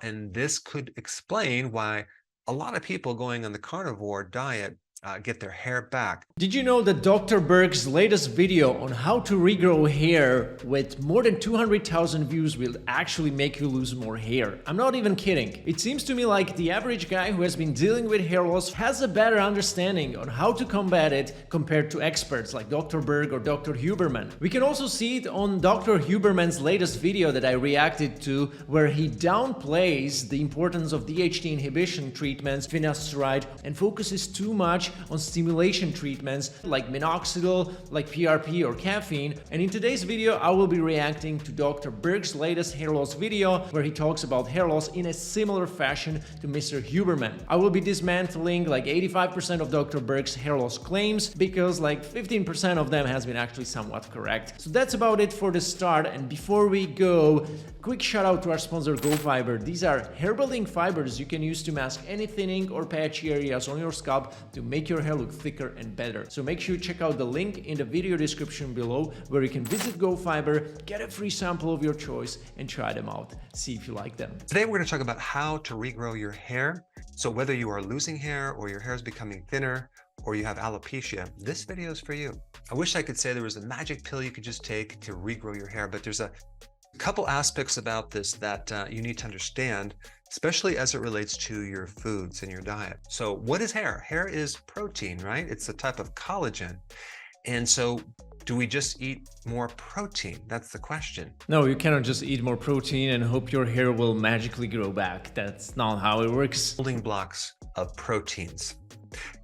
And this could explain why a lot of people going on the carnivore diet get their hair back. Did you know that Dr. Berg's latest video on how to regrow hair with more than 200,000 views will actually make you lose more hair? I'm not even kidding. It seems to me like the average guy who has been dealing with hair loss has a better understanding on how to combat it compared to experts like Dr. Berg or Dr. Huberman. We can also see it on Dr. Huberman's latest video that I reacted to, where he downplays the importance of DHT inhibition treatments, finasteride, and focuses too much on stimulation treatments like minoxidil, like PRP or caffeine. And in today's video, I will be reacting to Dr. Berg's latest hair loss video, where he talks about hair loss in a similar fashion to Mr. Huberman. I will be dismantling like 85% of Dr. Berg's hair loss claims, because like 15% of them has been actually somewhat correct. So that's about it for the start. And before we go, quick shout out to our sponsor GoFiber. These are hair building fibers you can use to mask any thinning or patchy areas on your scalp to make your hair look thicker and better. So make sure you check out the link in the video description below, where you can visit GoFiber, get a free sample of your choice, and try them out. See if you like them. Today we're going to talk about how to regrow your hair. So whether you are losing hair or your hair is becoming thinner or you have alopecia, this video is for you. I wish I could say there was a magic pill you could just take to regrow your hair, but there's a couple aspects about this that you need to understand, especially as it relates to your foods and your diet. So what is hair? Hair is protein, right? It's a type of collagen. And so do we just eat more protein? That's the question. No, you cannot just eat more protein and hope your hair will magically grow back. That's not how it works. Building blocks of proteins.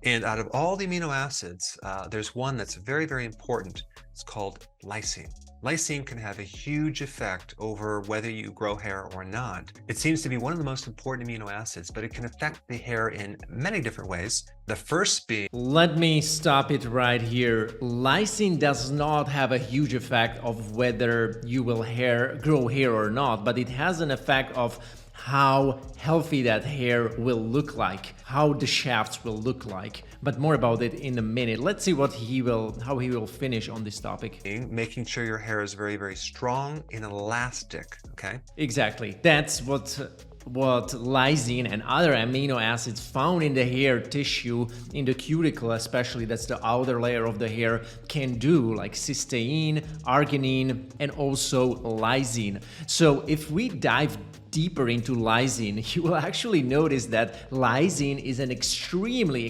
And out of all the amino acids, there's one that's very, very important. It's called lysine. Lysine can have a huge effect over whether you grow hair or not. It seems to be one of the most important amino acids, but it can affect the hair in many different ways. The first being... Let me stop it right here. Lysine does not have a huge effect of whether you will grow hair or not, but it has an effect of how healthy that hair will look like, how the shafts will look like. But more about it in a minute. Let's see how he will finish on this topic. Making sure your hair is very, very strong and elastic, okay? Exactly. That's what lysine and other amino acids found in the hair tissue, in the cuticle especially, that's the outer layer of the hair, can do, like cysteine, arginine, and also lysine. So if we dive deeper into lysine, you will actually notice that lysine is an extremely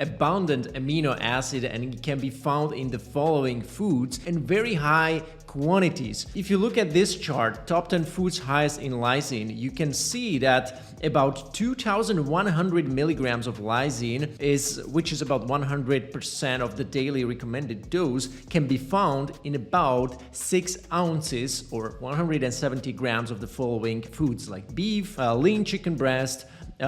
abundant amino acid, and it can be found in the following foods in very high quantities. If you look at this chart, top 10 foods highest in lysine, you can see that about 2,100 milligrams of lysine, which is about 100% of the daily recommended dose, can be found in about 6 ounces or 170 grams of the following foods, like beef, lean chicken breast,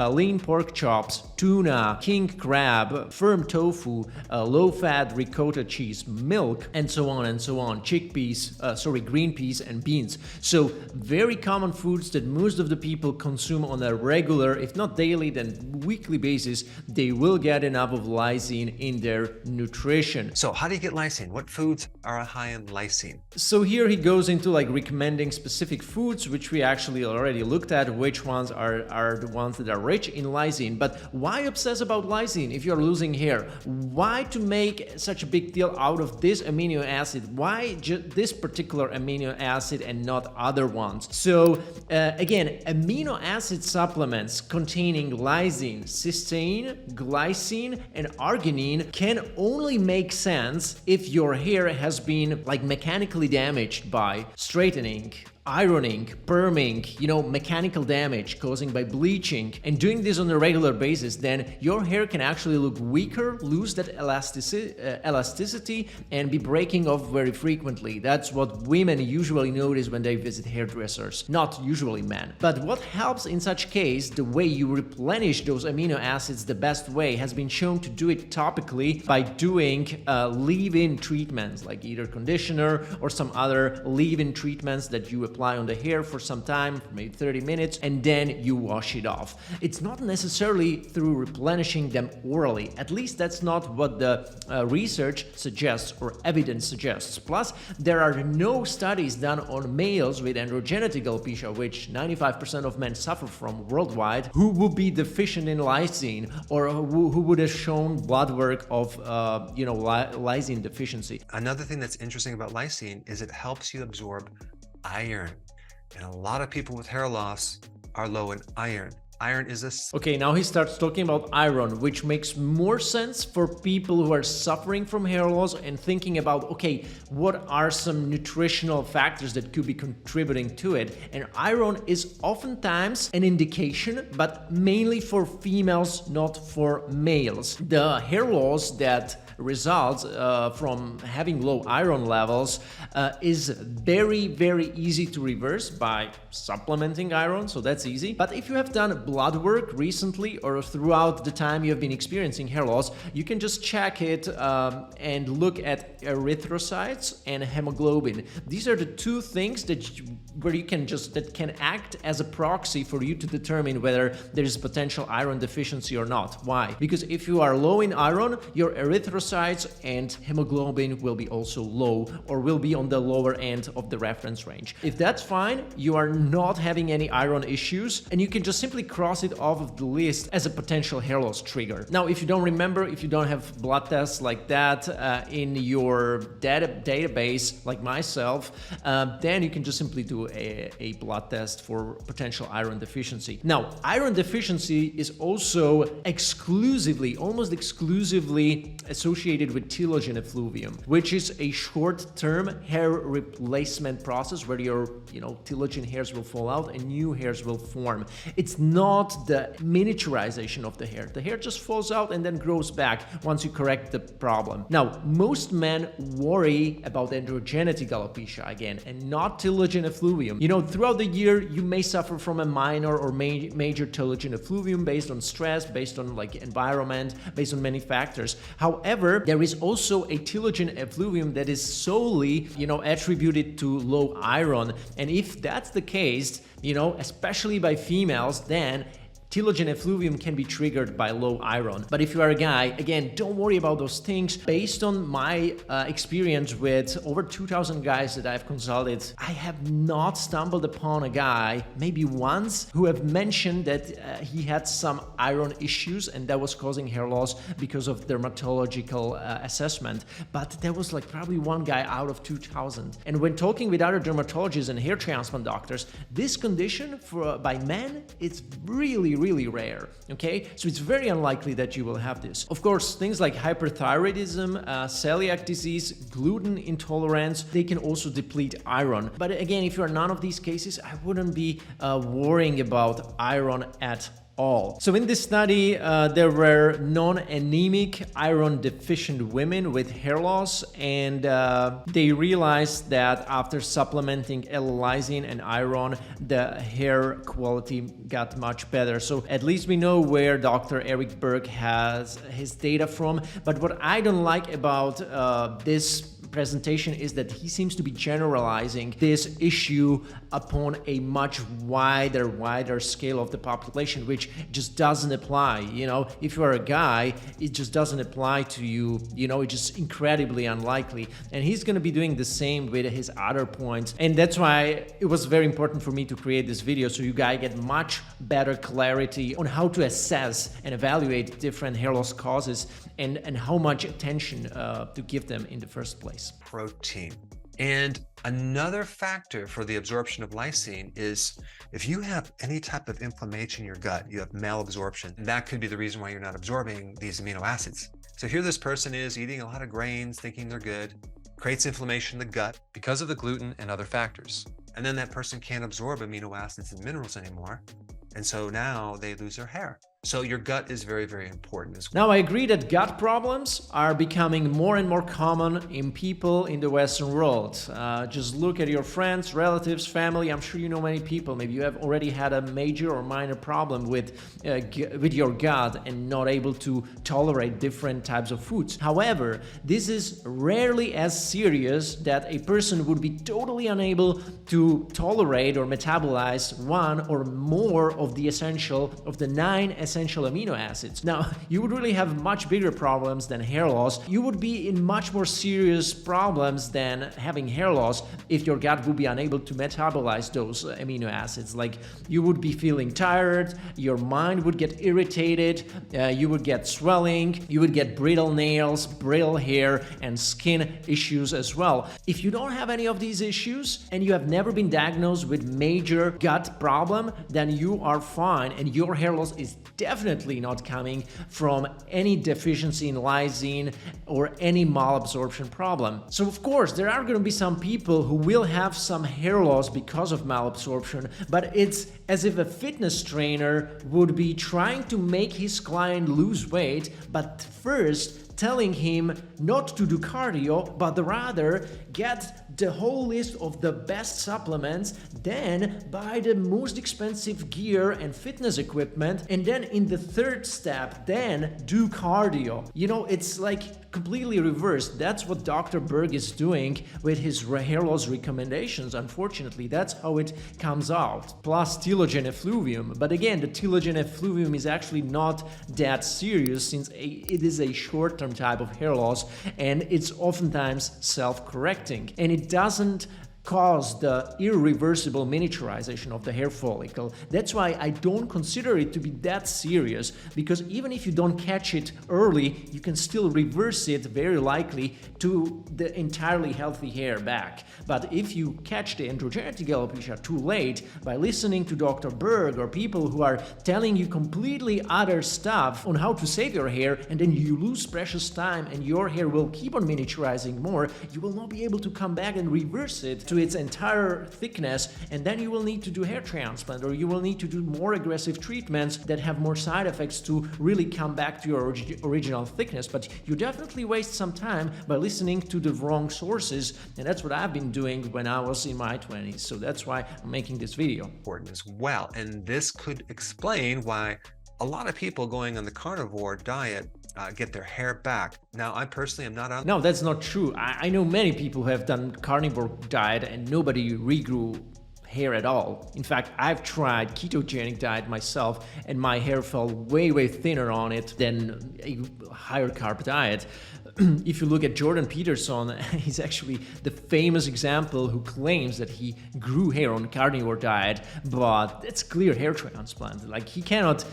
lean pork chops, tuna, king crab, firm tofu, low-fat ricotta cheese, milk, and so on and so on. Chickpeas, green peas and beans. So very common foods that most of the people consume on a regular, if not daily, then weekly basis. They will get enough of lysine in their nutrition. So how do you get lysine? What foods are high in lysine? So here he goes into like recommending specific foods, which we actually already looked at, which ones are the ones that are rich in lysine. But why obsess about lysine if you're losing hair? Why to make such a big deal out of this amino acid? Why this particular amino acid and not other ones? So again, amino acid supplements containing lysine, cysteine, glycine, and arginine can only make sense if your hair has been like mechanically damaged by straightening, ironing, perming, mechanical damage causing by bleaching, and doing this on a regular basis, then your hair can actually look weaker, lose that elasticity, and be breaking off very frequently. That's what women usually notice when they visit hairdressers, not usually men. But what helps in such case, the way you replenish those amino acids the best way, has been shown to do it topically by doing leave-in treatments, like either conditioner or some other leave-in treatments that you apply on the hair for some time, for maybe 30 minutes, and then you wash it off. It's not necessarily through replenishing them orally. At least that's not what the research suggests or evidence suggests. Plus, there are no studies done on males with androgenetic alopecia, which 95% of men suffer from worldwide, who would be deficient in lysine, or who would have shown blood work of lysine deficiency. Another thing that's interesting about lysine is it helps you absorb iron. And a lot of people with hair loss are low in iron. Iron is a... Okay, now he starts talking about iron, which makes more sense for people who are suffering from hair loss and thinking about, okay, what are some nutritional factors that could be contributing to it? And iron is oftentimes an indication, but mainly for females, not for males. The hair loss that results from having low iron levels is very, very easy to reverse by supplementing iron, so that's easy. But if you have done blood work recently or throughout the time you have been experiencing hair loss, you can just check it and look at erythrocytes and hemoglobin. These are the two things that can act as a proxy for you to determine whether there is potential iron deficiency or not. Why? Because if you are low in iron, your erythrocytes and hemoglobin will be also low, or will be on the lower end of the reference range. If that's fine, you are not having any iron issues, and you can just simply cross it off of the list as a potential hair loss trigger. Now, if you don't remember, if you don't have blood tests like that in your database, like myself, then you can just simply do a blood test for potential iron deficiency. Now, iron deficiency is also almost exclusively associated with telogen effluvium, which is a short-term hair replacement process where your telogen hairs will fall out and new hairs will form. It's not the miniaturization of the hair. The hair just falls out and then grows back once you correct the problem. Now, most men worry about androgenetic alopecia again, and not telogen effluvium. Throughout the year, you may suffer from a minor or major telogen effluvium based on stress, based on environment, based on many factors. However, there is also a telogen effluvium that is solely, attributed to low iron. And if that's the case, especially by females, then telogen effluvium can be triggered by low iron. But if you are a guy, again, don't worry about those things. Based on my experience with over 2,000 guys that I've consulted, I have not stumbled upon a guy, maybe once, who have mentioned that he had some iron issues and that was causing hair loss because of dermatological assessment. But there was probably one guy out of 2,000. And when talking with other dermatologists and hair transplant doctors, this condition by men, it's really rare, okay? So it's very unlikely that you will have this. Of course, things like hyperthyroidism, celiac disease, gluten intolerance, they can also deplete iron. But again, if you are none of these cases, I wouldn't be worrying about iron at all. So in this study, there were non-anemic iron deficient women with hair loss, and they realized that after supplementing L-lysine and iron, the hair quality got much better. So at least we know where Dr. Berg has his data from. But what I don't like about this presentation is that he seems to be generalizing this issue upon a much wider scale of the population, which just doesn't apply. If you are a guy, it just doesn't apply to you. It's just incredibly unlikely. And he's going to be doing the same with his other points. And that's why it was very important for me to create this video, so you guys get much better clarity on how to assess and evaluate different hair loss causes and how much attention to give them in the first place. Protein. And another factor for the absorption of lysine is if you have any type of inflammation in your gut, you have malabsorption, that could be the reason why you're not absorbing these amino acids. So here this person is eating a lot of grains, thinking they're good, creates inflammation in the gut because of the gluten and other factors. And then that person can't absorb amino acids and minerals anymore. And so now they lose their hair. So your gut is very, very important as well. Now, I agree that gut problems are becoming more and more common in people in the Western world. Just look at your friends, relatives, family. I'm sure you know many people. Maybe you have already had a major or minor problem with your gut and not able to tolerate different types of foods. However, this is rarely as serious that a person would be totally unable to tolerate or metabolize one or more of the 9 essential amino acids. Now, you would really have much bigger problems than hair loss. You would be in much more serious problems than having hair loss if your gut would be unable to metabolize those amino acids. Like, you would be feeling tired, your mind would get irritated, you would get swelling, you would get brittle nails, brittle hair, and skin issues as well. If you don't have any of these issues and you have never been diagnosed with major gut problem, then you are fine, and your hair loss is definitely not coming from any deficiency in lysine or any malabsorption problem. So of course, there are going to be some people who will have some hair loss because of malabsorption, but it's as if a fitness trainer would be trying to make his client lose weight, but first telling him not to do cardio, but rather get the whole list of the best supplements, then buy the most expensive gear and fitness equipment, and then in the third step, then do cardio. You know, it's like completely reversed. That's what Dr. Berg is doing with his hair loss recommendations. Unfortunately, that's how it comes out. Plus telogen effluvium. But again, the telogen effluvium is actually not that serious, since it is a short-term type of hair loss, and it's oftentimes self-correcting, and it doesn't cause the irreversible miniaturization of the hair follicle. That's why I don't consider it to be that serious, because even if you don't catch it early, you can still reverse it very likely to the entirely healthy hair back. But if you catch the androgenetic alopecia too late by listening to Dr. Berg or people who are telling you completely other stuff on how to save your hair, and then you lose precious time and your hair will keep on miniaturizing more, you will not be able to come back and reverse it to its entire thickness, and then you will need to do hair transplant, or you will need to do more aggressive treatments that have more side effects to really come back to your original thickness. But you definitely waste some time by listening to the wrong sources, and that's what I've been doing when I was in my 20s. So that's why I'm making this video. Important as well, and this could explain why a lot of people going on the carnivore diet get their hair back. Now, I personally am not on. No, that's not true. I know many people who have done carnivore diet and nobody regrew hair at all. In fact, I've tried ketogenic diet myself, and my hair fell way thinner on it than a higher carb diet. If you look at Jordan Peterson, he's actually the famous example who claims that he grew hair on carnivore diet, but it's clear hair transplant. Like, he cannot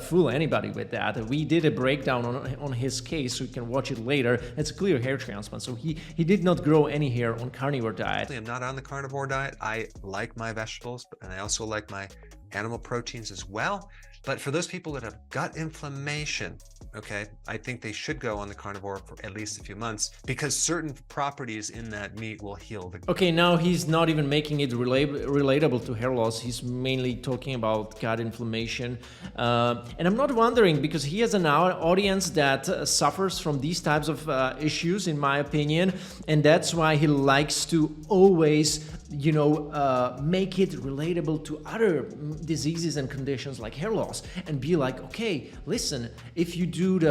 fool anybody with that. We did a breakdown on his case, so you can watch it later. It's a clear hair transplant. So he did not grow any hair on carnivore diet. I'm not on the carnivore diet. I like my vegetables, and I also like my animal proteins as well. But for those people that have gut inflammation, okay, I think they should go on the carnivore for at least a few months, because certain properties in that meat will heal the... Okay, now he's not even making it relatable to hair loss. He's mainly talking about gut inflammation. And I'm not wondering, because he has an audience that suffers from these types of issues, in my opinion. And that's why he likes to always, make it relatable to other diseases and conditions like hair loss, and be like, okay, listen, if you do the,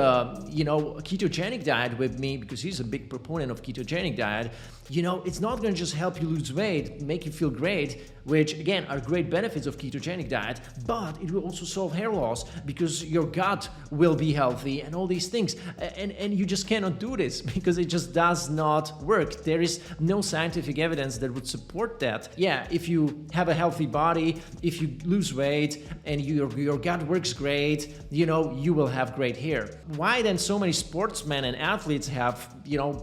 ketogenic diet with me, because he's a big proponent of ketogenic diet, it's not going to just help you lose weight, make you feel great, which again are great benefits of ketogenic diet, but it will also solve hair loss because your gut will be healthy and all these things. And you just cannot do this because it just does not work. There is no scientific evidence that would support that. Yeah, if you have a healthy body, if you lose weight and your gut works great, you will have great hair. Why then so many sportsmen and athletes have,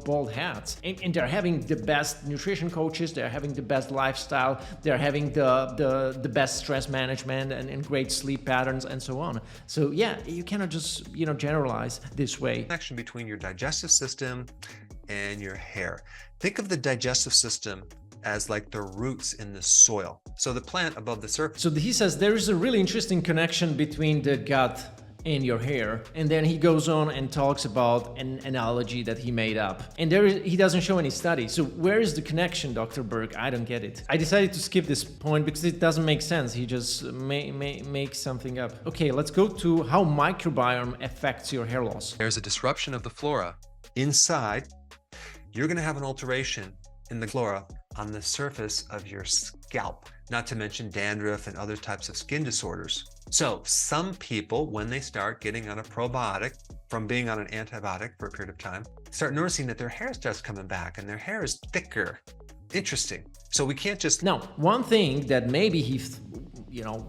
bald heads? And they're having the best nutrition coaches, they're having the best lifestyle, they're having the best stress management and great sleep patterns and so on. So yeah, you cannot just, generalize this way. Connection between your digestive system and your hair. Think of the digestive system as like the roots in the soil. So the plant above the surface. So he says there is a really interesting connection between the gut and your hair, and then he goes on and talks about an analogy that he made up, and he doesn't show any study. So where is the connection, Dr. Berg? I don't get it. I decided to skip this point because it doesn't make sense. He just makes something up. Okay, let's go to how microbiome affects your hair loss. There's a disruption of the flora inside. You're going to have an alteration in the flora on the surface of your scalp, not to mention dandruff and other types of skin disorders. So some people, when they start getting on a probiotic from being on an antibiotic for a period of time, start noticing that their hair starts coming back and their hair is thicker. Interesting. So we can't just... Now, one thing that maybe he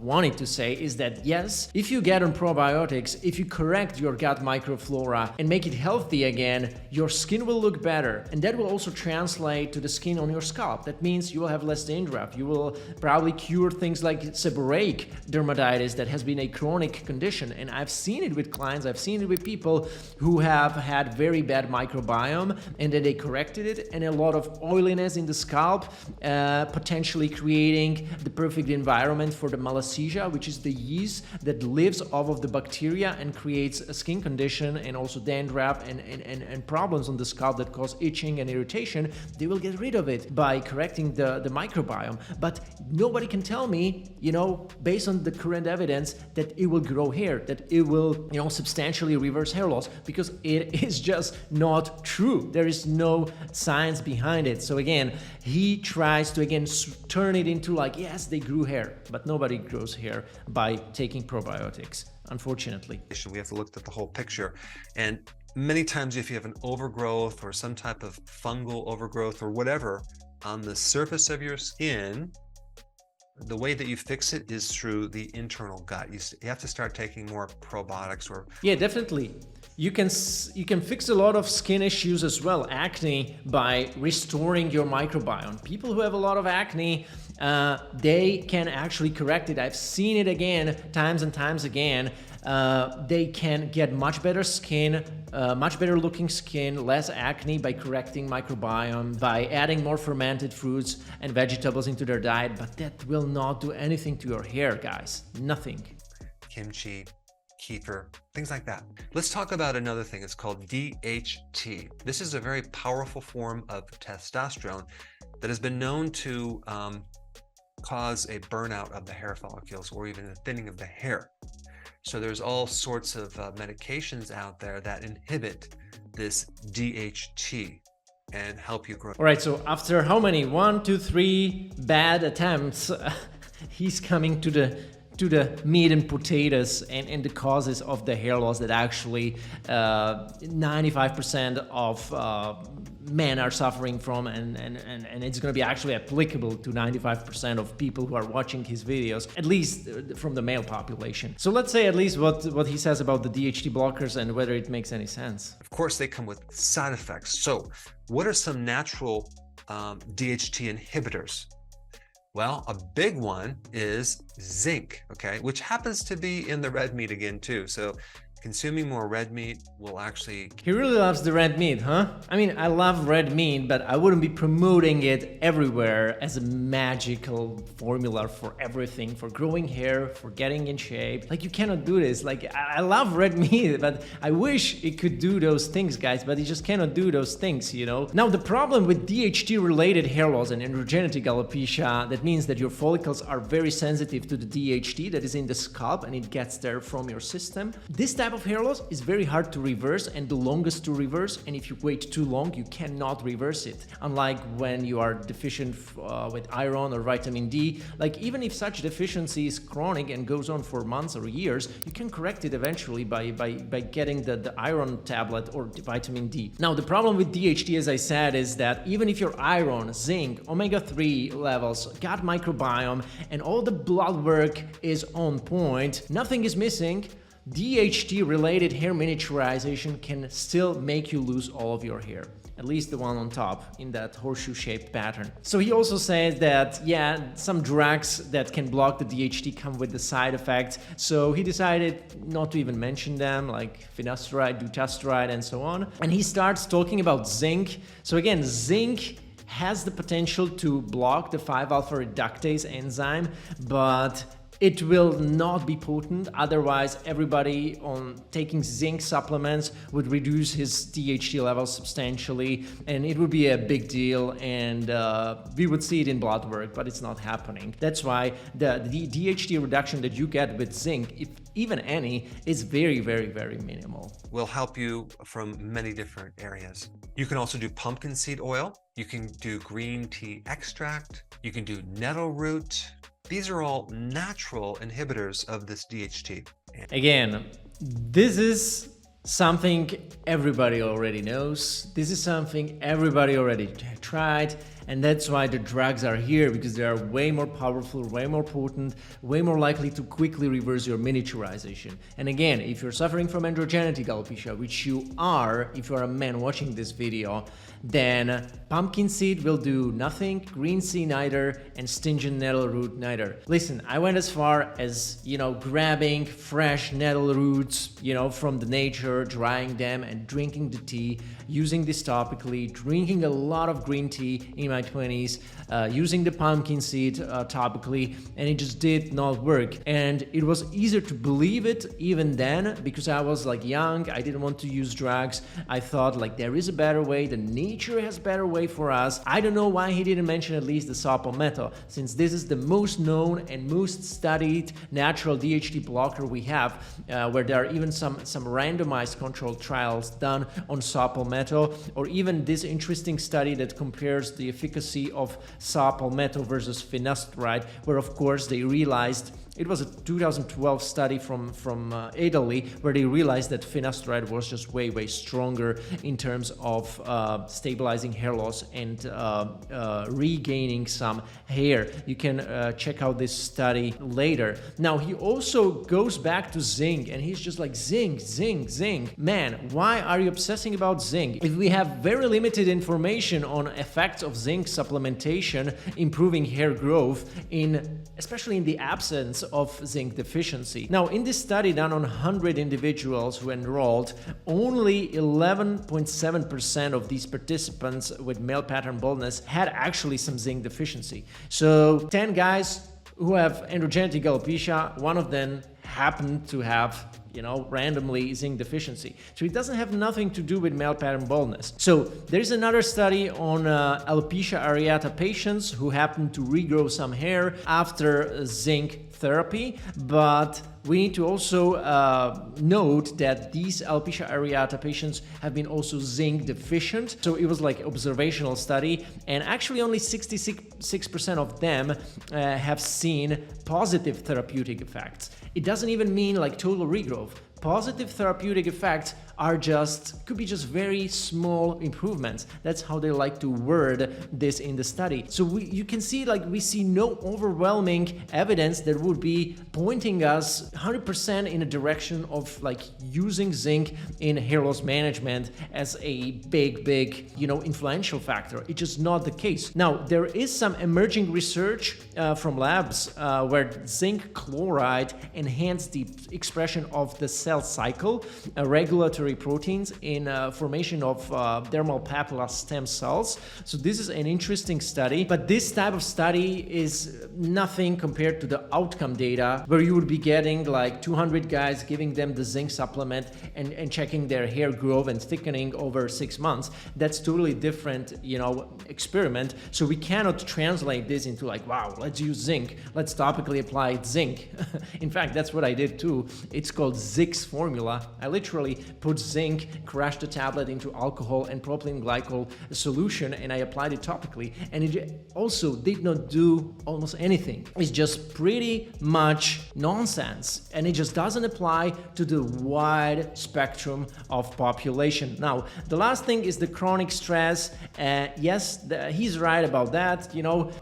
wanted to say is that yes, if you get on probiotics, if you correct your gut microflora and make it healthy again, your skin will look better, and that will also translate to the skin on your scalp. That means you will have less dandruff. You will probably cure things like seborrheic dermatitis that has been a chronic condition, and I've seen it with clients, I've seen it with people who have had very bad microbiome and then they corrected it, and a lot of oiliness in the scalp, potentially creating the perfect environment for the malassezia, which is the yeast that lives off of the bacteria and creates a skin condition and also dandruff and problems on the scalp that cause itching and irritation. They will get rid of it by correcting the microbiome. But nobody can tell me, based on the current evidence, that it will grow hair, that it will, substantially reverse hair loss, because it is just not true. There is no science behind it. So again, he tries to turn it into like, yes, they grew hair, but nobody grows hair by taking probiotics, unfortunately. We have to look at the whole picture. And many times if you have an overgrowth or some type of fungal overgrowth or whatever on the surface of your skin, the way that you fix it is through the internal gut. You have to start taking more probiotics or... Yeah, definitely. You can fix a lot of skin issues as well, acne, by restoring your microbiome. People who have a lot of acne, they can actually correct it. I've seen it again, times and times again. They can get much better skin, much better looking skin, less acne by correcting microbiome, by adding more fermented fruits and vegetables into their diet, but that will not do anything to your hair, guys. Nothing. Kimchi, kefir, things like that. Let's talk about another thing. It's called DHT. This is a very powerful form of testosterone that has been known to cause a burnout of the hair follicles or even a thinning of the hair. So there's all sorts of medications out there that inhibit this DHT and help you grow. All right, so after how many? 1, 2, 3 bad attempts, he's coming to the meat and potatoes and the causes of the hair loss that actually 95% of men are suffering from, and it's going to be actually applicable to 95% of people who are watching his videos, at least from the male population. So let's say at least what he says about the DHT blockers and whether it makes any sense. Of course, they come with side effects. So what are some natural DHT inhibitors? Well, a big one is zinc, okay, which happens to be in the red meat again too. So consuming more red meat will actually... He really loves the red meat, huh? I mean, I love red meat, but I wouldn't be promoting it everywhere as a magical formula for everything, for growing hair, for getting in shape. Like, you cannot do this. Like, I love red meat, but I wish it could do those things, guys, but it just cannot do those things, Now, the problem with DHT-related hair loss and androgenetic alopecia, that means that your follicles are very sensitive to the DHT that is in the scalp, and it gets there from your system. This type of hair loss is very hard to reverse and the longest to reverse, and if you wait too long you cannot reverse it, unlike when you are deficient with iron or vitamin D. Like, even if such deficiency is chronic and goes on for months or years, you can correct it eventually by getting the iron tablet or vitamin D. Now, the problem with DHT, as I said, is that even if your iron, zinc, omega-3 levels, gut microbiome and all the blood work is on point, nothing is missing, DHT-related hair miniaturization can still make you lose all of your hair. At least the one on top, in that horseshoe-shaped pattern. So he also says that, yeah, some drugs that can block the DHT come with the side effects, so he decided not to even mention them, like finasteride, dutasteride, and so on. And he starts talking about zinc. So again, zinc has the potential to block the 5-alpha reductase enzyme, but it will not be potent. Otherwise, everybody on taking zinc supplements would reduce his DHT levels substantially, and it would be a big deal, and we would see it in blood work, but it's not happening. That's why the DHT reduction that you get with zinc, if even any, is very, very, very minimal. Will help you from many different areas. You can also do pumpkin seed oil. You can do green tea extract. You can do nettle root. These are all natural inhibitors of this DHT. Again, this is something everybody already knows. This is something everybody already tried, and that's why the drugs are here, because they are way more powerful, way more potent, way more likely to quickly reverse your miniaturization. And again, if you're suffering from androgenetic alopecia, which you are if you're a man watching this video, then pumpkin seed will do nothing, green tea neither, and stingent nettle root neither. Listen, I went as far as, grabbing fresh nettle roots, from the nature, drying them and drinking the tea, using this topically, drinking a lot of green tea in my 20s, using the pumpkin seed topically, and it just did not work. And it was easier to believe it even then, because I was young, I didn't want to use drugs. I thought there is a better way, the nature has a better way for us. I don't know why he didn't mention at least the Supplemental, since this is the most known and most studied natural DHT blocker we have, where there are even some randomized controlled trials done on Supplemental, or even this interesting study that compares the efficacy of Supplemental versus finasteride, where of course they realized, it was a 2012 study from Italy, where they realized that finasteride was just way, way stronger in terms of stabilizing hair loss and regaining some hair. You can check out this study later. Now, he also goes back to zinc, and he's just like, zinc, zinc, zinc. Man, why are you obsessing about zinc? If we have very limited information on effects of zinc supplementation improving hair growth, especially in the absence of zinc deficiency. Now, in this study done on 100 individuals who enrolled, only 11.7% of these participants with male pattern baldness had actually some zinc deficiency. So 10 guys who have androgenetic alopecia, one of them happened to have randomly zinc deficiency. So it doesn't have nothing to do with male pattern baldness. So there's another study on alopecia areata patients who happen to regrow some hair after zinc therapy, but we need to also note that these alopecia areata patients have been also zinc deficient. So it was observational study, and actually only 66% of them have seen positive therapeutic effects. It doesn't even mean total regrowth. Positive therapeutic effects could be just very small improvements. That's how they like to word this in the study. So you can see we see no overwhelming evidence that would be pointing us 100% in a direction of using zinc in hair loss management as a big influential factor. It's just not the case. Now, there is some emerging research from labs where zinc chloride enhanced the expression of the cell cycle, regulatory proteins in formation of dermal papilla stem cells. So this is an interesting study, but this type of study is nothing compared to the outcome data, where you would be getting 200 guys, giving them the zinc supplement and checking their hair growth and thickening over 6 months. That's totally different, experiment. So we cannot translate this into wow, let's use zinc, let's topically apply zinc. In fact, that's what I did too. It's called Zix formula. I literally put zinc, crushed the tablet into alcohol and propylene glycol solution, and I applied it topically, and it also did not do almost anything. It's just pretty much nonsense, and it just doesn't apply to the wide spectrum of population. Now, the last thing is the chronic stress. Yes, he's right about that.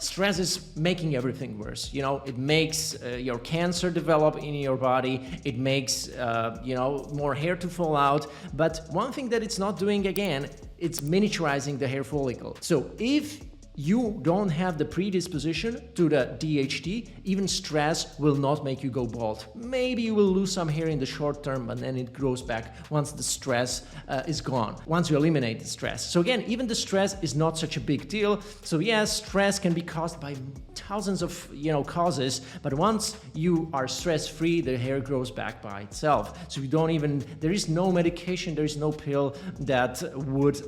Stress is making everything worse. It makes your cancer develop in your body. It makes more hair to fall out. But one thing that it's not doing, again, it's miniaturizing the hair follicle. So if you don't have the predisposition to the DHT, even stress will not make you go bald. Maybe you will lose some hair in the short term, but then it grows back once the stress is gone, once you eliminate the stress. So again, even the stress is not such a big deal. So yes, stress can be caused by thousands of causes, but once you are stress-free, the hair grows back by itself. So you don't even, there is no medication, there is no pill that would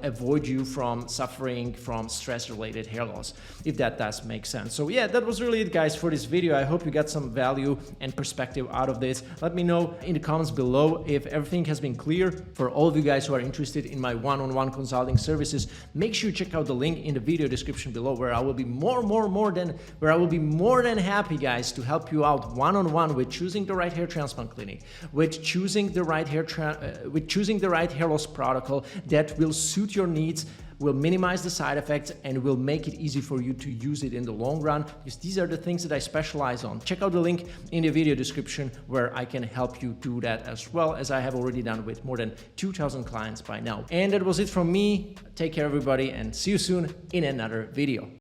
avoid you from suffering from stress-related hair loss, if that does make sense. So yeah, that was really it, guys, for this video. I hope you got some value and perspective out of this. Let me know in the comments below if everything has been clear. For all of you guys who are interested in my one-on-one consulting services, make sure you check out the link in the video description below, where I will be more than happy, guys, to help you out one-on-one with choosing the right hair transplant clinic, with choosing the right hair loss protocol that will suit your needs, will minimize the side effects, and will make it easy for you to use it in the long run, because these are the things that I specialize on. Check out the link in the video description where I can help you do that, as well as I have already done with more than 2,000 clients by now. And that was it from me. Take care, everybody, and see you soon in another video.